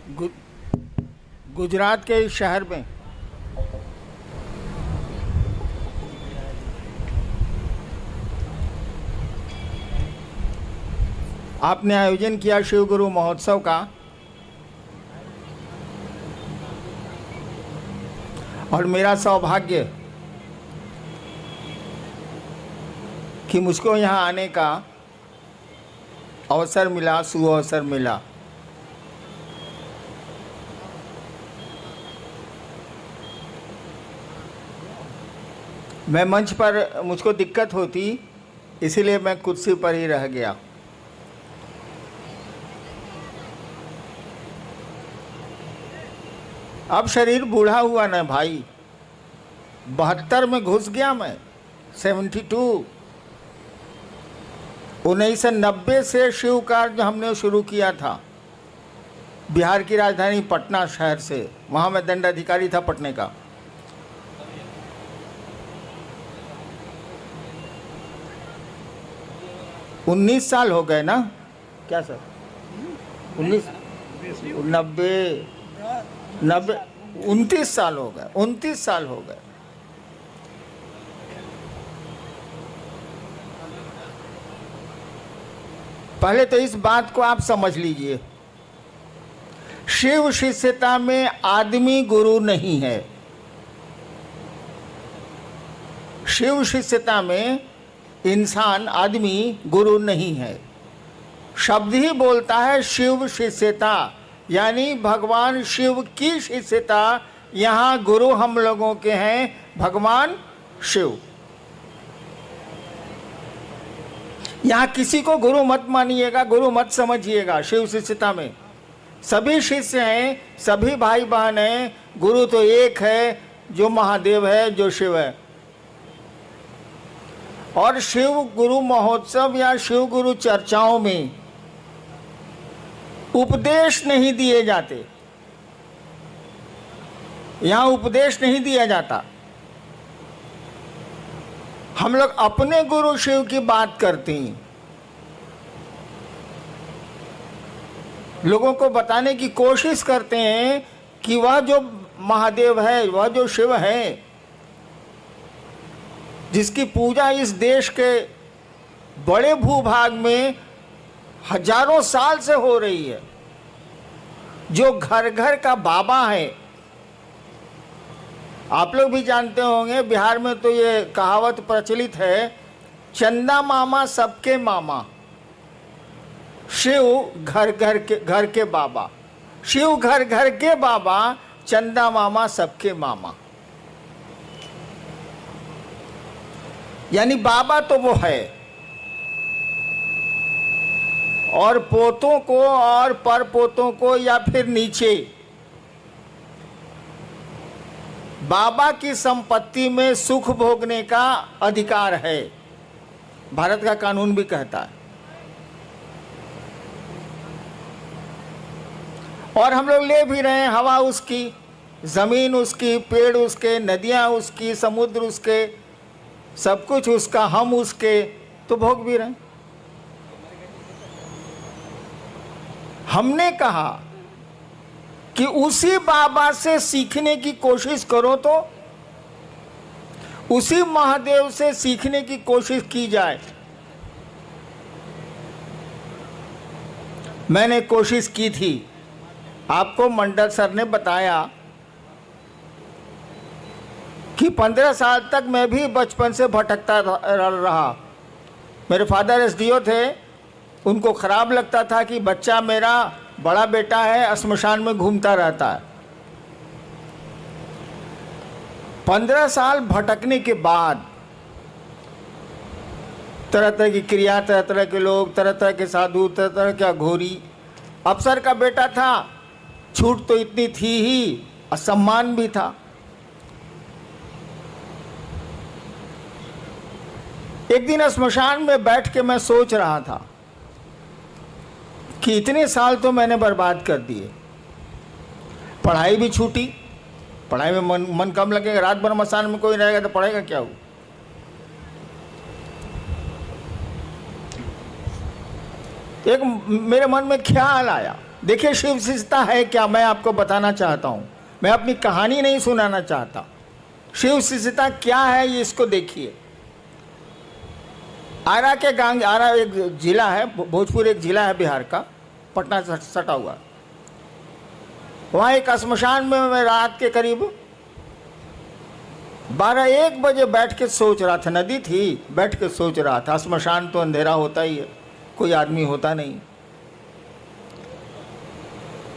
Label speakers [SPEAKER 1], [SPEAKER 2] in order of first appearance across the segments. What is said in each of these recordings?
[SPEAKER 1] गु, गुजरात के इस शहर में आपने आयोजन किया शिव गुरु महोत्सव का, और मेरा सौभाग्य कि मुझको यहाँ आने का अवसर मिला, सुअवसर मिला। मैं मंच पर, मुझको दिक्कत होती, इसीलिए मैं कुर्सी पर ही रह गया। अब शरीर बूढ़ा हुआ ना भाई, 72 में घुस गया मैं, 72। 1990 से शिव कार्य हमने शुरू किया था बिहार की राजधानी पटना शहर से। वहाँ मैं दंडाधिकारी था पटने का। उन्नीस साल हो गए ना, क्या सर? 29 साल हो गए, 29 साल हो गए। पहले तो इस बात को आप समझ लीजिए, शिव शिष्यता में आदमी गुरु नहीं है। शिव शिष्यता में इंसान, आदमी गुरु नहीं है। शब्द ही बोलता है शिव शिष्यता, यानी भगवान शिव की शिष्यता। यहाँ गुरु हम लोगों के हैं भगवान शिव। यहाँ किसी को गुरु मत मानिएगा, गुरु मत समझिएगा। शिव शिष्यता में सभी शिष्य हैं, सभी भाई बहन हैं। गुरु तो एक है, जो महादेव है, जो शिव है। और शिव गुरु महोत्सव या शिव गुरु चर्चाओं में उपदेश नहीं दिए जाते। यहाँ उपदेश नहीं दिया जाता। हम लोग अपने गुरु शिव की बात करते हैं, लोगों को बताने की कोशिश करते हैं कि वह जो महादेव है, वह जो शिव है, जिसकी पूजा इस देश के बड़े भूभाग में हजारों साल से हो रही है, जो घर घर का बाबा है। आप लोग भी जानते होंगे, बिहार में तो ये कहावत प्रचलित है, चंदा मामा सबके मामा, शिव घर घर के बाबा। शिव घर घर के बाबा, चंदा मामा सबके मामा। यानी बाबा तो वो है, और पोतों को और परपोतों को या फिर नीचे बाबा की संपत्ति में सुख भोगने का अधिकार है। भारत का कानून भी कहता है। और हम लोग ले भी रहे हैं, हवा उसकी, जमीन उसकी, पेड़ उसके, नदियां उसकी, समुद्र उसके, सब कुछ उसका, हम उसके, तो भोग भी रहे हैं। हमने कहा कि उसी बाबा से सीखने की कोशिश करो, तो उसी महादेव से सीखने की कोशिश की जाए। मैंने कोशिश की थी, आपको मंडल सर ने बताया कि 15 साल तक मैं भी बचपन से भटकता रहा। मेरे फादर एसडीओ थे, उनको खराब लगता था कि बच्चा मेरा, बड़ा बेटा है, श्मशान में घूमता रहता है। 15 साल भटकने के बाद तरह तरह की क्रिया, तरह तरह के लोग, तरह तरह के साधु, तरह तरह के अघोरी। अफसर का बेटा था, छूट तो इतनी थी ही, असम्मान भी था। एक दिन श्मशान में बैठ के मैं सोच रहा था कि इतने साल तो मैंने बर्बाद कर दिए। पढ़ाई भी छूटी, पढ़ाई में मन कम लगेगा। रात भर मसान में कोई रहेगा तो पढ़ेगा क्या हो। एक मेरे मन में ख्याल आया देखिए शिव शिष्यता है क्या, मैं आपको बताना चाहता हूँ, मैं अपनी कहानी नहीं सुनाना चाहता। शिव शिष्यता क्या है ये इसको देखिए। आरा के गांग, आरा एक जिला है, भोजपुर एक जिला है बिहार का, पटना से सटा हुआ। वहाँ एक श्मशान में मैं रात के करीब 12-1 बजे बैठ के सोच रहा था, नदी थी, बैठ के सोच रहा था। श्मशान तो अंधेरा होता ही है, कोई आदमी होता नहीं।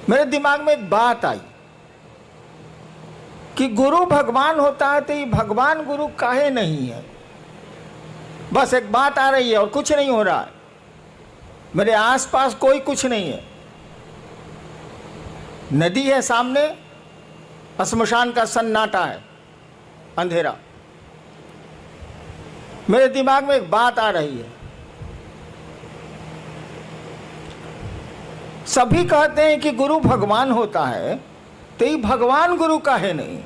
[SPEAKER 1] मेरे दिमाग में एक बात आई कि गुरु भगवान होता है तो ये भगवान गुरु काहे नहीं है। बस एक बात आ रही है और कुछ नहीं हो रहा है। मेरे आसपास कोई कुछ नहीं है, नदी है सामने, श्मशान का सन्नाटा है, अंधेरा। मेरे दिमाग में एक बात आ रही है, सभी कहते हैं कि गुरु भगवान होता है तो ये भगवान गुरु काहे नहीं।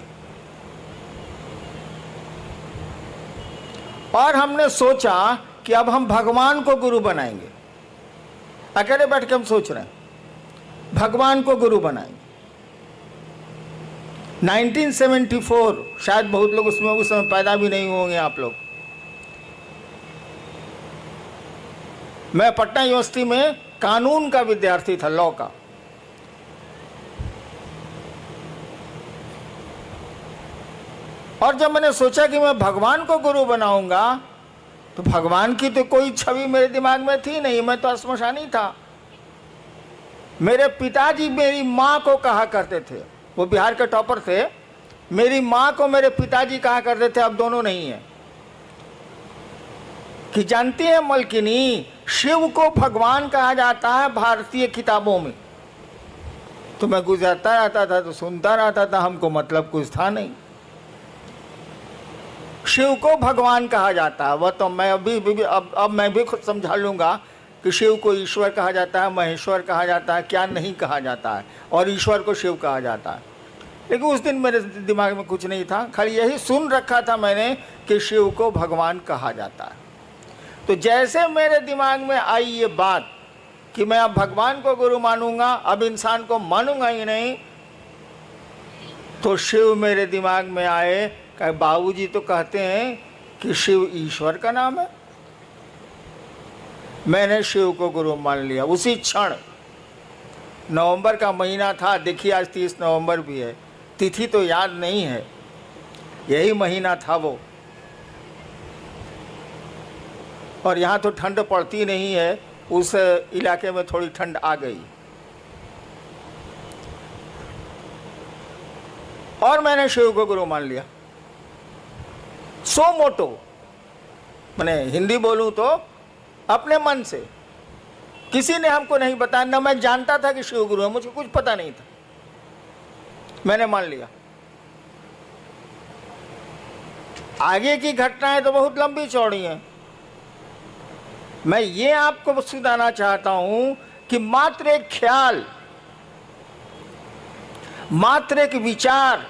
[SPEAKER 1] और हमने सोचा कि अब हम भगवान को गुरु बनाएंगे। अकेले बैठ के हम सोच रहे हैं भगवान को गुरु बनाएंगे। 1974, शायद बहुत लोग उसमें उस समय पैदा भी नहीं होंगे आप लोग। मैं पटना यूनिवर्सिटी में कानून का विद्यार्थी था, लॉ का। और जब मैंने सोचा कि मैं भगवान को गुरु बनाऊंगा तो भगवान की तो कोई छवि मेरे दिमाग में थी नहीं, मैं तो श्मशानी था। मेरे पिताजी मेरी माँ को कहा करते थे, वो बिहार के टॉपर थे, मेरी माँ को मेरे पिताजी कहा करते थे, अब दोनों नहीं है, कि जानती है मलकिनी, शिव को भगवान कहा जाता है भारतीय किताबों में। तो मैं गुजरता रहता था तो सुनता रहता था, हमको मतलब कुछ था नहीं। शिव को भगवान कहा जाता है, वह तो मैं अब मैं भी खुद समझा लूँगा कि शिव को ईश्वर कहा जाता है, महेश्वर कहा जाता है, क्या नहीं कहा जाता है, और ईश्वर को शिव कहा जाता है। लेकिन उस दिन मेरे दिमाग में कुछ नहीं था, खाली यही सुन रखा था मैंने कि शिव को भगवान कहा जाता है। तो जैसे मेरे दिमाग में आई ये बात कि मैं अब भगवान को गुरु मानूंगा, अब इंसान को मानूंगा ही नहीं, तो शिव मेरे दिमाग में आए। कहे बाबूजी तो कहते हैं कि शिव ईश्वर का नाम है। मैंने शिव को गुरु मान लिया उसी क्षण। नवंबर का महीना था, देखिए आज 30 नवंबर भी है, तिथि तो याद नहीं है, यही महीना था वो। और यहाँ तो ठंड पड़ती नहीं है, उस इलाके में थोड़ी ठंड आ गई। और मैंने शिव को गुरु मान लिया, सो मोटो, मैंने हिंदी बोलूं तो अपने मन से। किसी ने हमको नहीं बताया, ना मैं जानता था कि शिव गुरु है, मुझे कुछ पता नहीं था, मैंने मान लिया। आगे की घटनाएं तो बहुत लंबी चौड़ी हैं। मैं ये आपको सुनाना चाहता हूं कि मात्र एक ख्याल, मात्र एक विचार,